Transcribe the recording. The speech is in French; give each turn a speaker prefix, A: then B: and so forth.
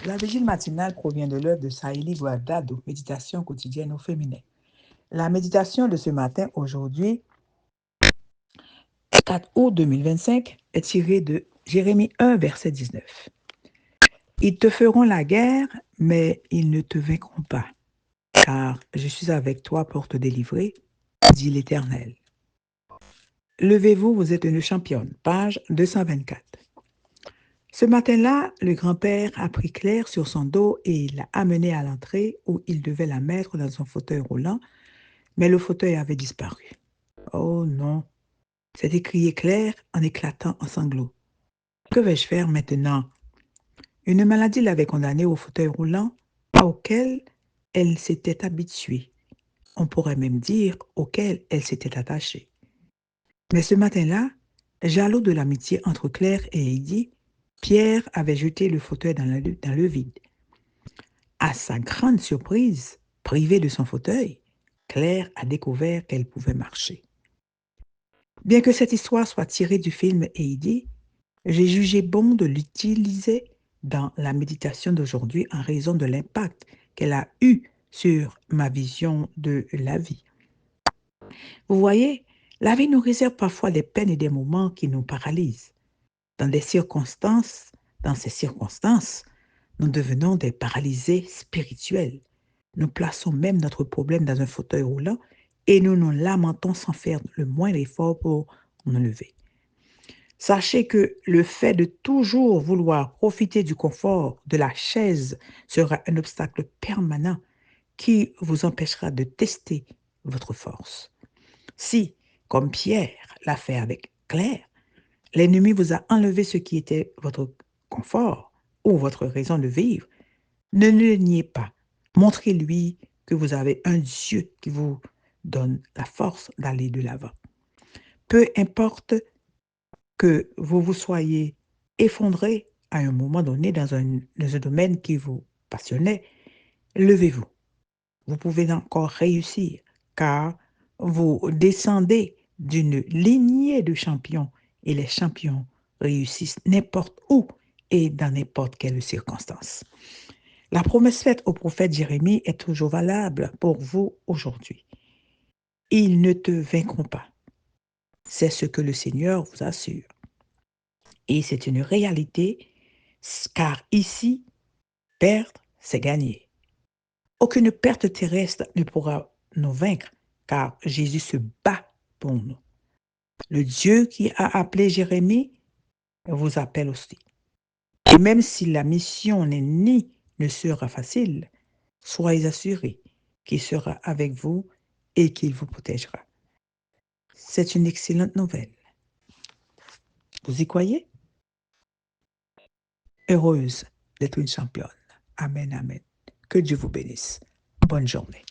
A: La vigile matinale provient de l'œuvre de Saïli Guardado, Méditation quotidienne au féminin. La méditation de ce matin, aujourd'hui, 4 août 2025, est tirée de Jérémie 1, verset 19. Ils te feront la guerre, mais ils ne te vaincront pas, car je suis avec toi pour te délivrer, dit l'Éternel. Levez-vous, vous êtes une championne. Page 224. Ce matin-là, le grand-père a pris Claire sur son dos et l'a amenée à l'entrée où il devait la mettre dans son fauteuil roulant, mais le fauteuil avait disparu. Oh non, s'est écrié Claire en éclatant en sanglots. Que vais-je faire maintenant? Une maladie l'avait condamnée au fauteuil roulant auquel elle s'était habituée. On pourrait même dire auquel elle s'était attachée. Mais ce matin-là, jaloux de l'amitié entre Claire et Heidi, Pierre avait jeté le fauteuil dans le vide. À sa grande surprise, privée de son fauteuil, Claire a découvert qu'elle pouvait marcher. Bien que cette histoire soit tirée du film Heidi, j'ai jugé bon de l'utiliser dans la méditation d'aujourd'hui en raison de l'impact qu'elle a eu sur ma vision de la vie. Vous voyez, la vie nous réserve parfois des peines et des moments qui nous paralysent. Dans ces circonstances, nous devenons des paralysés spirituels. Nous plaçons même notre problème dans un fauteuil roulant et nous nous lamentons sans faire le moindre effort pour nous lever. Sachez que le fait de toujours vouloir profiter du confort de la chaise sera un obstacle permanent qui vous empêchera de tester votre force. Si, comme Pierre l'a fait avec Claire, l'ennemi vous a enlevé ce qui était votre confort ou votre raison de vivre, ne le niez pas. Montrez-lui que vous avez un Dieu qui vous donne la force d'aller de l'avant. Peu importe que vous vous soyez effondré à un moment donné dans un domaine qui vous passionnait, levez-vous. Vous pouvez encore réussir car vous descendez d'une lignée de champions et les champions réussissent n'importe où et dans n'importe quelle circonstance. La promesse faite au prophète Jérémie est toujours valable pour vous aujourd'hui. Ils ne te vaincront pas. C'est ce que le Seigneur vous assure. Et c'est une réalité, car ici, perdre, c'est gagner. Aucune perte terrestre ne pourra nous vaincre, car Jésus se bat pour nous. Le Dieu qui a appelé Jérémie vous appelle aussi. Et même si la mission n'est ni ne sera facile, soyez assurés qu'il sera avec vous et qu'il vous protégera. C'est une excellente nouvelle. Vous y croyez? Heureuse d'être une championne. Amen, amen. Que Dieu vous bénisse. Bonne journée.